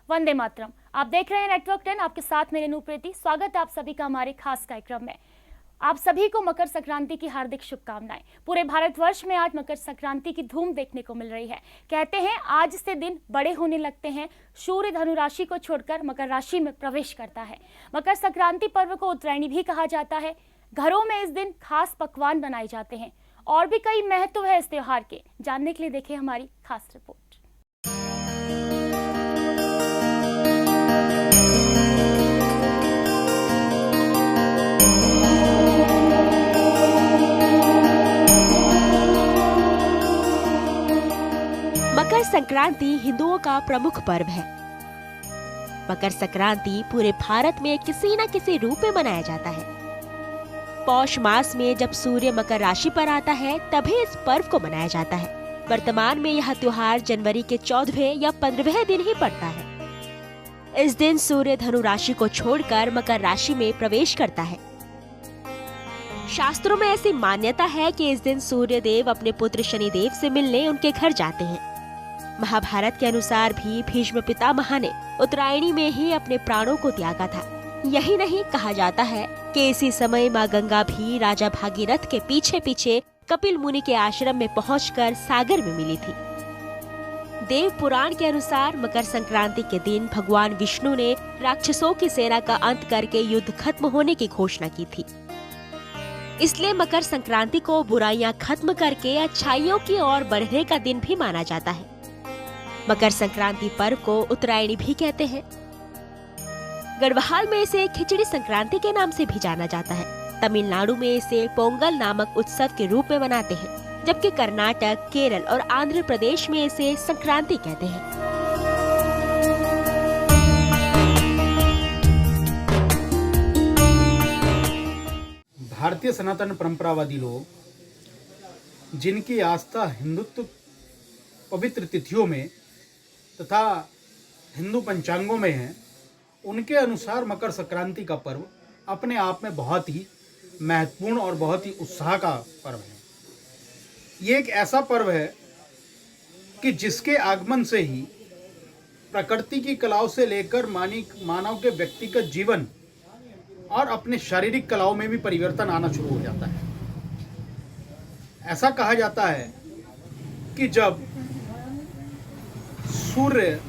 वंदे मातरम। आप देख रहे हैं नेटवर्क 10, आपके साथ मेरे अनुप्रीति। स्वागत है आप सभी का हमारे खास कार्यक्रम में। आप सभी को मकर संक्रांति की हार्दिक शुभकामनाएं। पूरे भारतवर्ष में आज मकर संक्रांति की धूम देखने को मिल रही है। कहते हैं आज से दिन बड़े होने लगते हैं। सूर्य धनु राशि को छोड़कर मकर राशि में प्रवेश करता है। मकर संक्रांति पर्व को उत्तरायणी भी कहा जाता है। घरों में इस दिन खास पकवान बनाए जाते हैं और भी कई महत्व है इस त्योहार के। जानने के लिए देखें हमारी खास रिपोर्ट। मकर संक्रांति हिंदुओं का प्रमुख पर्व है। मकर संक्रांति पूरे भारत में किसी न किसी रूप में मनाया जाता है। पौष मास में जब सूर्य मकर राशि पर आता है तभी इस पर्व को मनाया जाता है। वर्तमान में यह त्योहार जनवरी के 14वें या 15वें दिन ही पड़ता है। इस दिन सूर्य धनु राशि को छोड़कर मकर राशि में प्रवेश करता है। शास्त्रों में ऐसी मान्यता है कि इस दिन सूर्य देव अपने पुत्र शनिदेव से मिलने उनके घर जाते हैं। महाभारत के अनुसार भी भीष्म पितामह ने उत्तरायणी में ही अपने प्राणों को त्यागा था। यही नहीं, कहा जाता है कि इसी समय माँ गंगा भी राजा भागीरथ के पीछे पीछे कपिल मुनि के आश्रम में पहुंचकर सागर में मिली थी। देव पुराण के अनुसार मकर संक्रांति के दिन भगवान विष्णु ने राक्षसों की सेना का अंत करके युद्ध खत्म होने की घोषणा की थी। इसलिए मकर संक्रांति को बुराइयां खत्म करके अच्छाइयों की ओर बढ़ने का दिन भी माना जाता है। मकर संक्रांति पर्व को उत्तरायणी भी कहते हैं। गढ़वाल में इसे खिचड़ी संक्रांति के नाम से भी जाना जाता है। तमिलनाडु में इसे पोंगल नामक उत्सव के रूप में मनाते हैं, जबकि कर्नाटक, केरल और आंध्र प्रदेश में इसे संक्रांति कहते हैं। भारतीय सनातन परंपरावादी लोग जिनकी आस्था हिंदुत्व पवित्र तिथियों में तथा हिंदू पंचांगों में है, उनके अनुसार मकर संक्रांति का पर्व अपने आप में बहुत ही महत्वपूर्ण और बहुत ही उत्साह का पर्व है। ये एक ऐसा पर्व है कि जिसके आगमन से ही प्रकृति की कलाओं से लेकर मानव के व्यक्तिगत जीवन और अपने शारीरिक कलाओं में भी परिवर्तन आना शुरू हो जाता है। ऐसा कहा जाता है कि जब सूर्य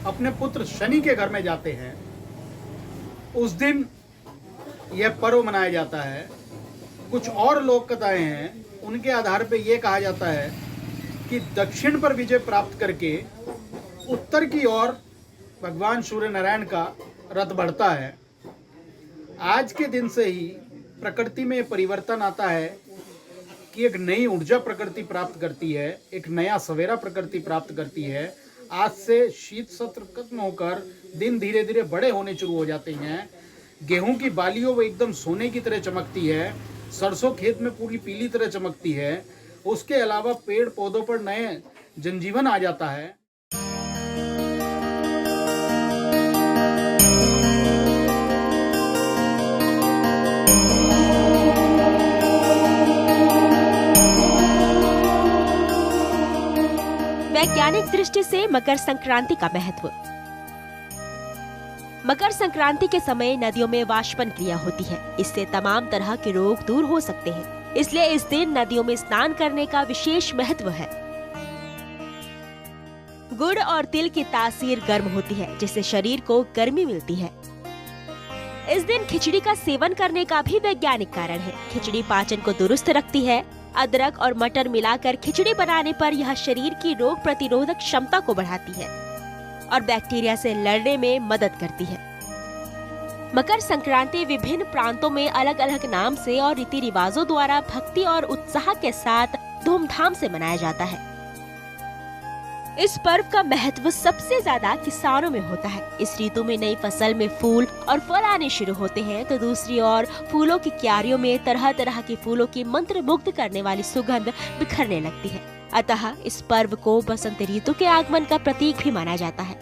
अपने पुत्र शनि के घर में जाते हैं, उस दिन यह पर्व मनाया जाता है। कुछ और लोक कथाएं हैं, उनके आधार पर यह कहा जाता है कि दक्षिण पर विजय प्राप्त करके उत्तर की ओर भगवान सूर्य नारायण का रथ बढ़ता है। आज के दिन से ही प्रकृति में परिवर्तन आता है कि एक नई ऊर्जा प्रकृति प्राप्त करती है, एक नया सवेरा प्रकृति प्राप्त करती है। आज से शीत सत्र खत्म होकर दिन धीरे धीरे बड़े होने शुरू हो जाते हैं। गेहूं की बालियों वो एकदम सोने की तरह चमकती है, सरसों खेत में पूरी पीली तरह चमकती है। उसके अलावा पेड़ पौधों पर नए जनजीवन आ जाता है। वैज्ञानिक दृष्टि से मकर संक्रांति का महत्व। मकर संक्रांति के समय नदियों में वाष्पन क्रिया होती है। इससे तमाम तरह के रोग दूर हो सकते हैं। इसलिए इस दिन नदियों में स्नान करने का विशेष महत्व है। गुड़ और तिल की तासीर गर्म होती है, जिससे शरीर को गर्मी मिलती है। इस दिन खिचड़ी का सेवन करने का भी वैज्ञानिक कारण है। खिचड़ी पाचन को दुरुस्त रखती है। अदरक और मटर मिलाकर खिचड़ी बनाने पर यह शरीर की रोग प्रतिरोधक क्षमता को बढ़ाती है और बैक्टीरिया से लड़ने में मदद करती है। मकर संक्रांति विभिन्न प्रांतों में अलग अलग नाम से और रीति रिवाजों द्वारा भक्ति और उत्साह के साथ धूमधाम से मनाया जाता है। इस पर्व का महत्व सबसे ज्यादा किसानों में होता है। इस ऋतु में नई फसल में फूल और फल आने शुरू होते हैं, तो दूसरी ओर फूलों की क्यारियों में तरह तरह के फूलों की मंत्र मुग्ध करने वाली सुगंध बिखरने लगती है। अतः इस पर्व को बसंत ऋतु के आगमन का प्रतीक भी माना जाता है।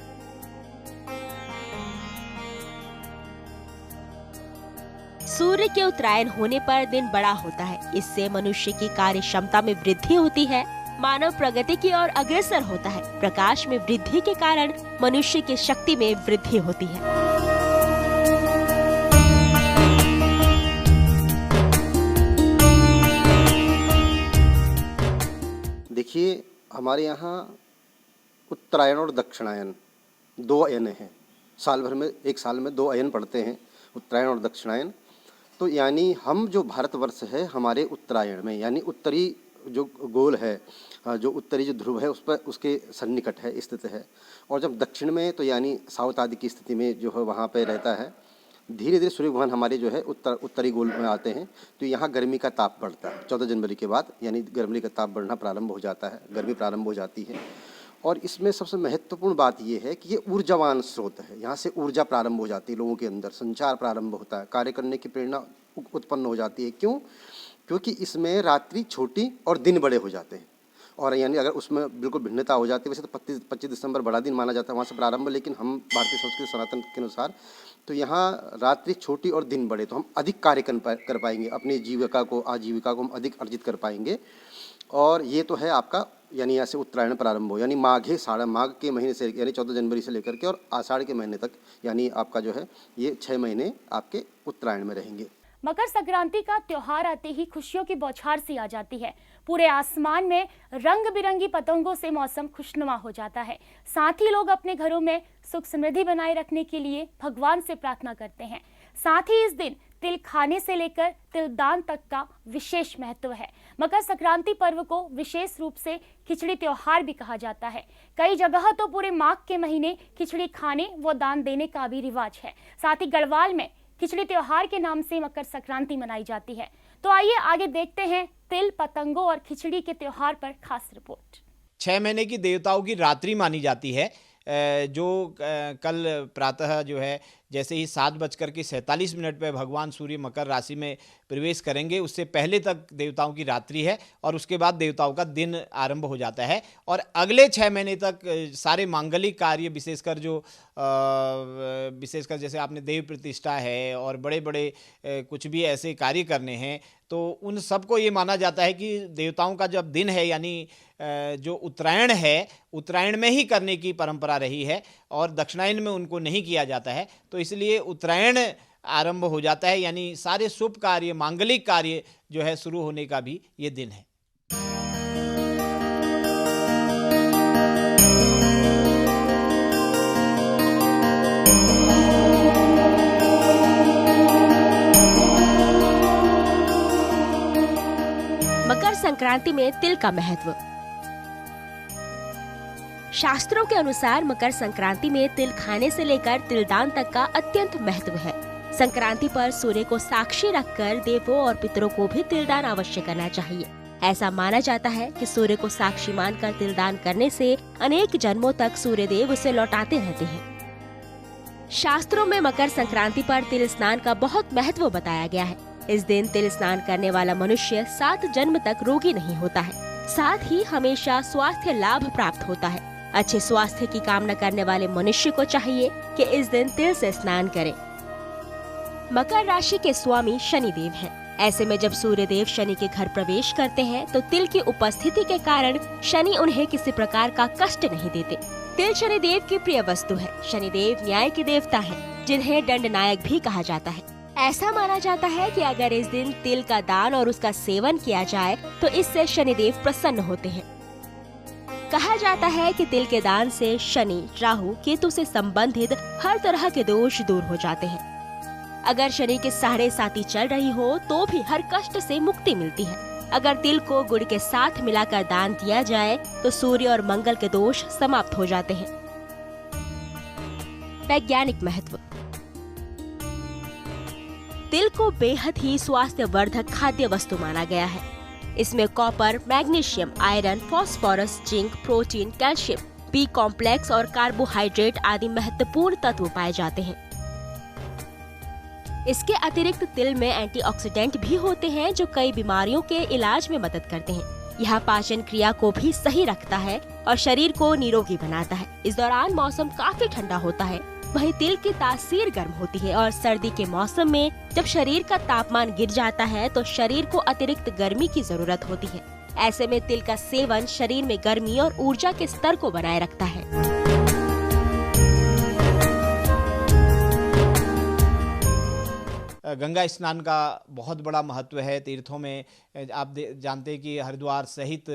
सूर्य के उत्तरायण होने पर दिन बड़ा होता है। इससे मनुष्य की कार्य क्षमता में वृद्धि होती है। मानव प्रगति की ओर अग्रसर होता है। प्रकाश में वृद्धि के कारण मनुष्य की शक्ति में वृद्धि होती है। देखिए, हमारे यहाँ उत्तरायण और दक्षिणायन 2 अयन हैं। साल भर में, एक साल में 2 अयन पढ़ते हैं, उत्तरायण और दक्षिणायन। तो यानी हम जो भारतवर्ष है, हमारे उत्तरायण में, यानी उत्तरी जो गोल है, जो उत्तरी जो ध्रुव है, उस पर उसके सन्निकट है, स्थित है। और जब दक्षिण में, तो यानी साउथ आदि की स्थिति में जो है वहाँ पे रहता है। धीरे धीरे सूर्य भगवान हमारे जो है उत्तरी गोल में आते हैं, तो यहाँ गर्मी का ताप बढ़ता है। 14 जनवरी के बाद यानी गर्मी का ताप बढ़ना प्रारंभ हो जाता है, गर्मी प्रारंभ हो जाती है। और इसमें सबसे महत्वपूर्ण बात ये है कि ये ऊर्जावान स्रोत है। यहाँ से ऊर्जा प्रारंभ हो जाती है, लोगों के अंदर संचार प्रारंभ होता है, कार्य करने की प्रेरणा उत्पन्न हो जाती है। क्यों? क्योंकि इसमें रात्रि छोटी और दिन बड़े हो जाते हैं। और यानी अगर उसमें बिल्कुल भिन्नता हो जाती है, वैसे तो 25 दिसंबर बड़ा दिन माना जाता है वहाँ से प्रारंभ, लेकिन हम भारतीय संस्कृति सनातन के अनुसार तो यहाँ रात्रि छोटी और दिन बड़े, तो हम अधिक कार्य कर पाएंगे, अपनी आजीविका को हम अधिक अर्जित कर पाएंगे। और ये तो है आपका, यानी यहाँ से उत्तरायण प्रारंभ हो, यानी माघ के महीने से, यानी 14 जनवरी से लेकर के और आषाढ़ के महीने तक, यानी आपका जो है ये 6 महीने आपके उत्तरायण में रहेंगे। मकर संक्रांति का त्योहार आते ही खुशियों की बौछार सी आ जाती है। पूरे आसमान में रंग बिरंगी पतंगों से मौसम खुशनुमा हो जाता है। साथ ही लोग अपने घरों में सुख समृद्धि बनाए रखने के लिए भगवान से प्रार्थना करते हैं। साथ ही इस दिन तिल खाने से लेकर तिलदान तक का विशेष महत्व है। मकर संक्रांति पर्व को विशेष रूप से खिचड़ी त्योहार भी कहा जाता है। कई जगह तो पूरे माघ के महीने खिचड़ी खाने व दान देने का भी रिवाज है। साथ ही गढ़वाल में खिचड़ी त्योहार के नाम से मकर संक्रांति मनाई जाती है। तो आइए आगे देखते हैं तिल, पतंगों और खिचड़ी के त्योहार पर खास रिपोर्ट। 6 महीने की देवताओं की रात्रि मानी जाती है, जो कल प्रातः जो है जैसे ही 7:47 पे भगवान सूर्य मकर राशि में प्रवेश करेंगे, उससे पहले तक देवताओं की रात्रि है और उसके बाद देवताओं का दिन आरंभ हो जाता है। और अगले 6 महीने तक सारे मांगलिक कार्य, विशेषकर जैसे आपने देव प्रतिष्ठा है और बड़े बड़े कुछ भी ऐसे कार्य करने हैं, तो उन सबको ये माना जाता है कि देवताओं का जब दिन है, यानी जो उत्तरायण है, उत्तरायण में ही करने की परंपरा रही है और दक्षिणायन में उनको नहीं किया जाता है। तो इसलिए उत्तरायण आरंभ हो जाता है, यानी सारे शुभ कार्य, मांगलिक कार्य जो है शुरू होने का भी ये दिन है। मकर संक्रांति में तिल का महत्व। शास्त्रों के अनुसार मकर संक्रांति में तिल खाने से लेकर तिलदान तक का अत्यंत महत्व है। संक्रांति पर सूर्य को साक्षी रखकर देवों और पितरों को भी तिलदान अवश्य करना चाहिए। ऐसा माना जाता है कि सूर्य को साक्षी मानकर तिलदान करने से अनेक जन्मों तक सूर्य देव उसे लौटाते रहते हैं। शास्त्रों में मकर संक्रांति पर तिल स्नान का बहुत महत्व बताया गया है। इस दिन तिल स्नान करने वाला मनुष्य 7 जन्म तक रोगी नहीं होता है। साथ ही हमेशा स्वास्थ्य लाभ प्राप्त होता है। अच्छे स्वास्थ्य की कामना करने वाले मनुष्य को चाहिए कि इस दिन तिल से स्नान करें। मकर राशि के स्वामी शनि देव हैं। ऐसे में जब सूर्य देव शनि के घर प्रवेश करते हैं तो तिल की उपस्थिति के कारण शनि उन्हें किसी प्रकार का कष्ट नहीं देते। तिल शनि देव की प्रिय वस्तु है। शनि देव न्याय के देवता हैं, जिन्हें दंड नायक भी कहा जाता है। ऐसा माना जाता है कि अगर इस दिन तिल का दान और उसका सेवन किया जाए तो इससे शनिदेव प्रसन्न होते हैं। कहा जाता है कि तिल के दान से शनि, राहु, केतु से संबंधित हर तरह के दोष दूर हो जाते हैं। अगर शनि के साढ़े साथी चल रही हो तो भी हर कष्ट से मुक्ति मिलती है। अगर तिल को गुड़ के साथ मिलाकर दान दिया जाए तो सूर्य और मंगल के दोष समाप्त हो जाते हैं। वैज्ञानिक महत्व। तिल को बेहद ही स्वास्थ्यवर्धक खाद्य वस्तु माना गया है। इसमें copper, magnesium, iron, phosphorus, zinc, protein, calcium, B complex और कार्बोहाइड्रेट आदि महत्वपूर्ण तत्व पाए जाते हैं। इसके अतिरिक्त तिल में एंटीऑक्सीडेंट भी होते हैं जो कई बीमारियों के इलाज में मदद करते हैं। यह पाचन क्रिया को भी सही रखता है और शरीर को निरोगी बनाता है। इस दौरान मौसम काफी ठंडा होता है। वहीं तिल की तासीर गर्म होती है और सर्दी के मौसम में जब शरीर का तापमान गिर जाता है तो शरीर को अतिरिक्त गर्मी की जरूरत होती है। ऐसे में तिल का सेवन शरीर में गर्मी और ऊर्जा के स्तर को बनाए रखता है। गंगा स्नान का बहुत बड़ा महत्व है तीर्थों में। आप जानते हैं कि हरिद्वार सहित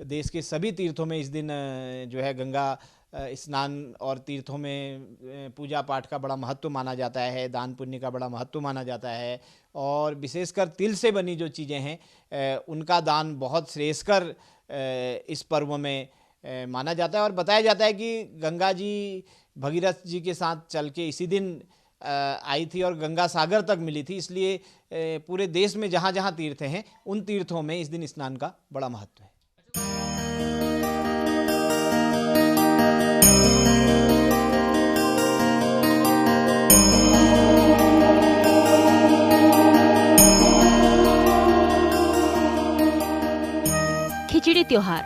देश के सभी तीर्थों में इस दिन जो है गंगा स्नान और तीर्थों में पूजा पाठ का बड़ा महत्व माना जाता है, दान पुण्य का बड़ा महत्व माना जाता है। और विशेषकर तिल से बनी जो चीज़ें हैं उनका दान बहुत श्रेयस्कर इस पर्व में माना जाता है। और बताया जाता है कि गंगा जी भगीरथ जी के साथ चल के इसी दिन आई थी और गंगा सागर तक मिली थी, इसलिए पूरे देश में जहाँ जहाँ तीर्थ हैं उन तीर्थों में इस दिन स्नान का बड़ा महत्व है। खिचड़ी त्योहार।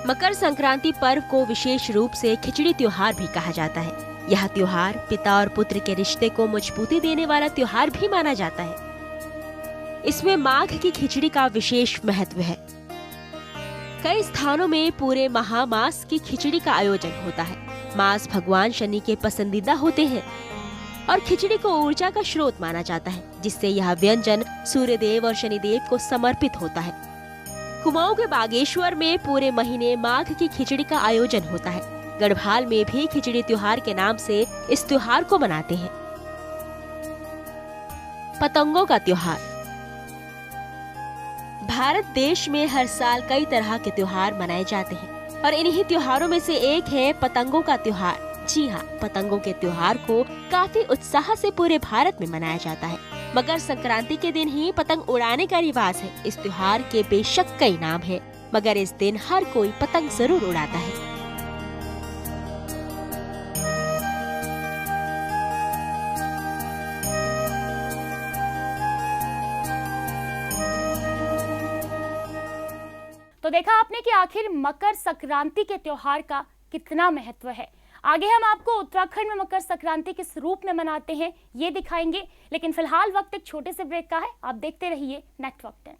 मकर संक्रांति पर्व को विशेष रूप से खिचड़ी त्योहार भी कहा जाता है। यह त्योहार पिता और पुत्र के रिश्ते को मजबूती देने वाला त्योहार भी माना जाता है। इसमें माघ की खिचड़ी का विशेष महत्व है। कई स्थानों में पूरे महामास की खिचड़ी का आयोजन होता है। मास भगवान शनि के पसंदीदा होते हैं और खिचड़ी को ऊर्जा का स्रोत माना जाता है, जिससे यह व्यंजन सूर्यदेव और शनिदेव को समर्पित होता है। कुमाऊं के बागेश्वर में पूरे महीने माघ की खिचड़ी का आयोजन होता है। गढ़वाल में भी खिचड़ी त्योहार के नाम से इस त्योहार को मनाते हैं। पतंगों का त्योहार। भारत देश में हर साल कई तरह के त्योहार मनाए जाते हैं और इन्हीं त्योहारों में से एक है पतंगों का त्योहार। जी हाँ, पतंगों के त्योहार को काफी उत्साह से पूरे भारत में मनाया जाता है। मकर संक्रांति के दिन ही पतंग उड़ाने का रिवाज है। इस त्योहार के बेशक कई नाम हैं, मगर इस दिन हर कोई पतंग जरूर उड़ाता है। तो देखा आपने कि आखिर मकर संक्रांति के त्योहार का कितना महत्व है। आगे हम आपको उत्तराखंड में मकर संक्रांति किस रूप में मनाते हैं ये दिखाएंगे, लेकिन फिलहाल वक्त एक छोटे से ब्रेक का है। आप देखते रहिए नेटवर्क 10।